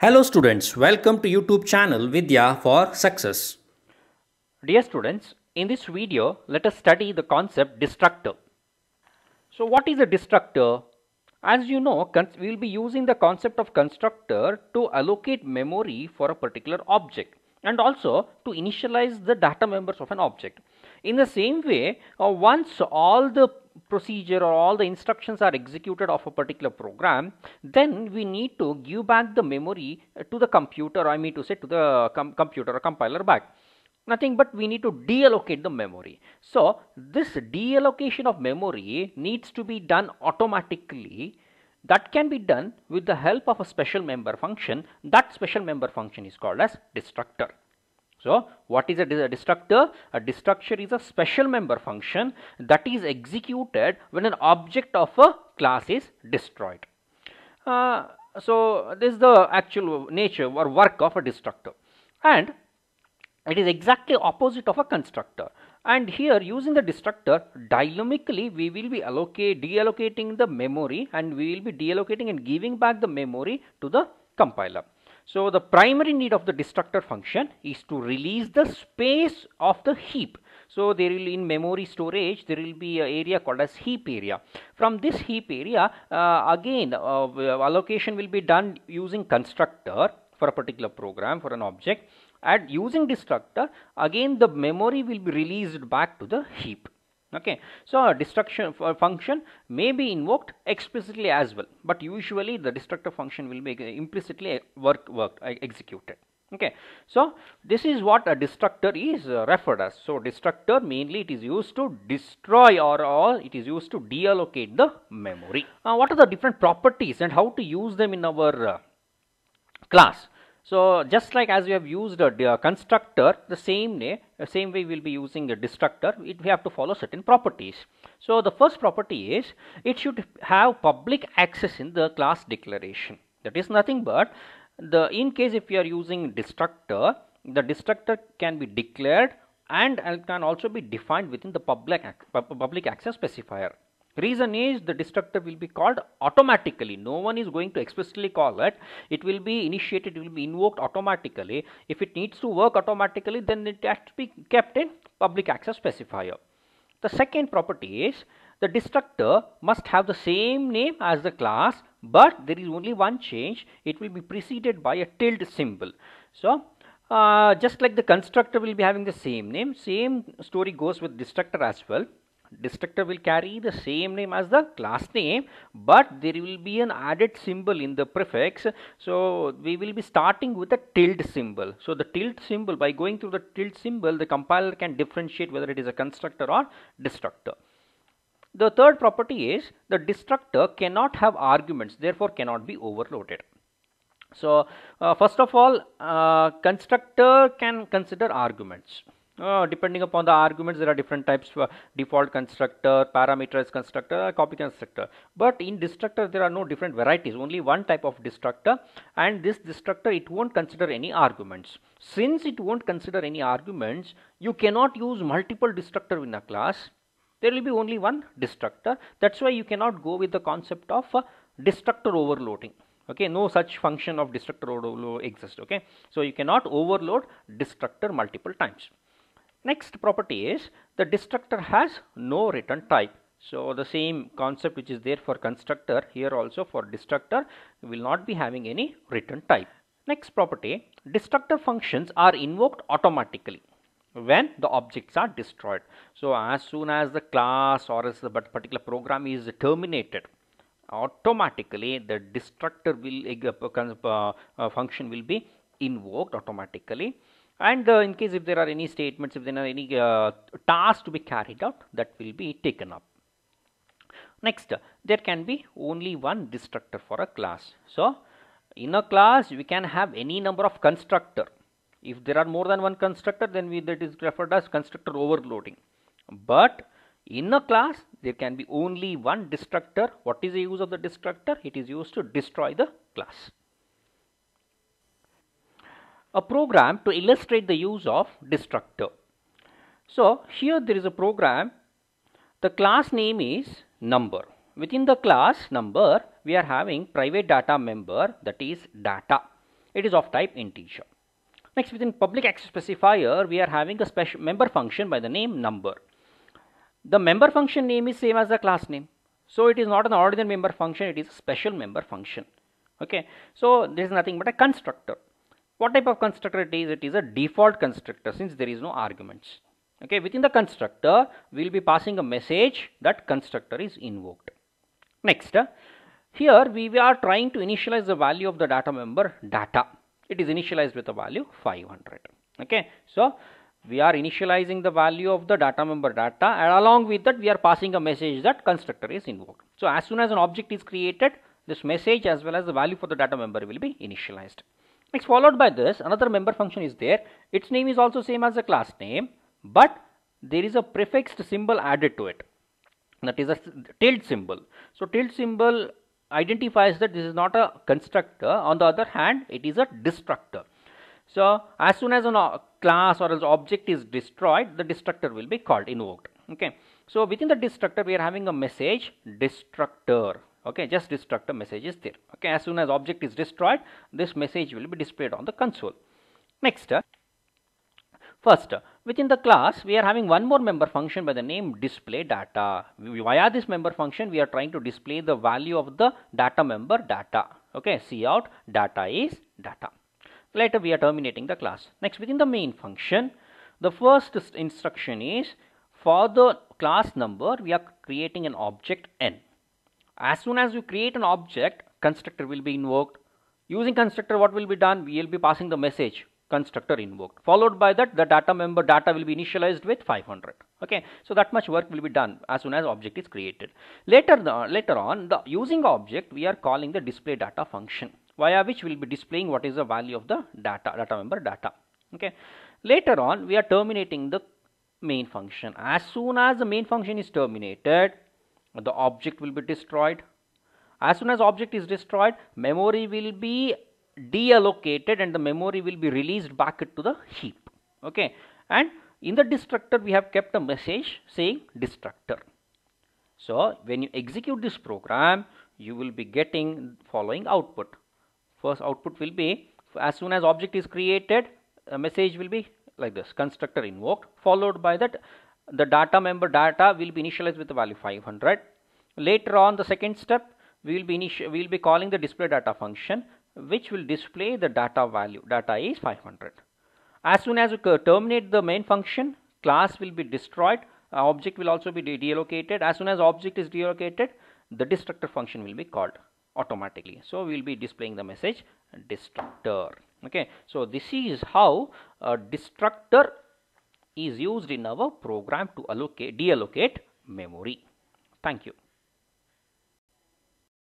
Hello students, welcome to YouTube channel Vidya for Success. Dear students, in this video, let us study the concept destructor. So what is a destructor? As you know, we will be using the concept of constructor to allocate memory for a particular object and also to initialize the data members of an object. In the same way, once all the procedure or all the instructions are executed of a particular program, then we need to give back the memory to the computer, I mean to say to the computer or compiler back. Nothing but we need to deallocate the memory. So this deallocation of memory needs to be done automatically. That can be done with the help of a special member function. That special member function is called as destructor. So what is a destructor? A destructor is a special member function that is executed when an object of a class is destroyed. So this is the actual nature or work of a destructor, and it is exactly opposite of a constructor. And here, using the destructor, dynamically we will be deallocating the memory, and we will be deallocating and giving back the memory to the compiler. So the primary need of the destructor function is to release the space of the heap. So there will, in memory storage, there will be an area called as heap area. From this heap area, again allocation will be done using constructor for a particular program, for an object, and using destructor, again the memory will be released back to the heap. Okay, so a destruction function may be invoked explicitly as well, but usually the destructor function will be implicitly executed. Okay, so this is what a destructor is referred as. So destructor, mainly it is used to destroy, or it is used to deallocate the memory. What are the different properties and how to use them in our class? So just like as we have used a constructor, the same way we will be using a destructor. We have to follow certain properties. So the first property is it should have public access in the class declaration. That is nothing but in case if you are using destructor, the destructor can be declared and can also be defined within the public access specifier. Reason is the destructor will be called automatically. No one is going to explicitly call it. It will be initiated, it will be invoked automatically. If it needs to work automatically, then it has to be kept in public access specifier. The second property is the destructor must have the same name as the class, but there is only one change. It will be preceded by a tilde symbol. So just like the constructor will be having the same name, same story goes with destructor as well. Destructor will carry the same name as the class name, but there will be an added symbol in the prefix. So we will be starting with a tilde symbol. So the tilde symbol, by going through the tilde symbol, the compiler can differentiate whether it is a constructor or destructor. The third property is the destructor cannot have arguments, therefore cannot be overloaded. So first of all, constructor can consider arguments. Depending upon the arguments, there are different types for default constructor, parameterized constructor, copy constructor. But in destructor, there are no different varieties, only one type of destructor, and this destructor, it won't consider any arguments. Since it won't consider any arguments, you cannot use multiple destructor in a class. There will be only one destructor. That's why you cannot go with the concept of destructor overloading. Okay, no such function of destructor overload exists. Okay, so you cannot overload destructor multiple times. Next property is the destructor has no return type. So the same concept which is there for constructor, here also for destructor will not be having any return type. Next property, destructor functions are invoked automatically when the objects are destroyed. So as soon as the class or as the particular program is terminated, automatically the destructor will function will be invoked automatically. And in case if there are any statements, if there are any tasks to be carried out, that will be taken up. Next, there can be only one destructor for a class. So in a class, we can have any number of constructor. If there are more than one constructor, then that is referred as constructor overloading. But in a class, there can be only one destructor. What is the use of the destructor? It is used to destroy the class. A program to illustrate the use of destructor. So here there is a program. The class name is number. Within the class number, we are having private data member, that is data. It is of type integer. Next, within public access specifier, we are having a special member function by the name number. The member function name is same as the class name. So it is not an ordinary member function, it is a special member function. Okay, so there is nothing but a constructor. What type of constructor it is? It is a default constructor since there is no arguments. Okay, within the constructor, we will be passing a message that constructor is invoked. Next, here we are trying to initialize the value of the data member data. It is initialized with a value 500. Okay, so we are initializing the value of the data member data, and along with that we are passing a message that constructor is invoked. So as soon as an object is created, this message as well as the value for the data member will be initialized. Next, followed by this, another member function is there. Its name is also same as the class name, but there is a prefixed symbol added to it, that is a tilde symbol. So tilde symbol identifies that this is not a constructor. On the other hand, it is a destructor. So as soon as a class or an object is destroyed, the destructor will be called, invoked. Okay, so within the destructor we are having a message destructor. Okay, just destructor message is there. Okay, as soon as object is destroyed, this message will be displayed on the console. Next, first, within the class we are having one more member function by the name display data. Via this member function we are trying to display the value of the data member data. Okay, cout data is data. Later we are terminating the class. Next, within the main function, the first instruction is for the class number we are creating an object n. As soon as you create an object, constructor will be invoked. Using constructor, what will be done? We will be passing the message constructor invoked. Followed by that, the data member data will be initialized with 500. Okay, so that much work will be done as soon as object is created. Later on, the using object we are calling the display data function, via which we will be displaying what is the value of the data member data. Okay, later on we are terminating the main function. As soon as the main function is terminated, the object will be destroyed. As soon as object is destroyed, memory will be deallocated and the memory will be released back to the heap. Okay, and in the destructor we have kept a message saying destructor. So when you execute this program, you will be getting following output. First output will be, as soon as object is created, a message will be like this, constructor invoked. Followed by that, the data member data will be initialized with the value 500. Later on, the second step, we will be calling the display data function, which will display the data value. Data is 500. As soon as you terminate the main function, class will be destroyed. Object will also be deallocated. As soon as object is deallocated, the destructor function will be called automatically. So we will be displaying the message destructor. Okay, so this is how a destructor is used in our program to deallocate memory. Thank you.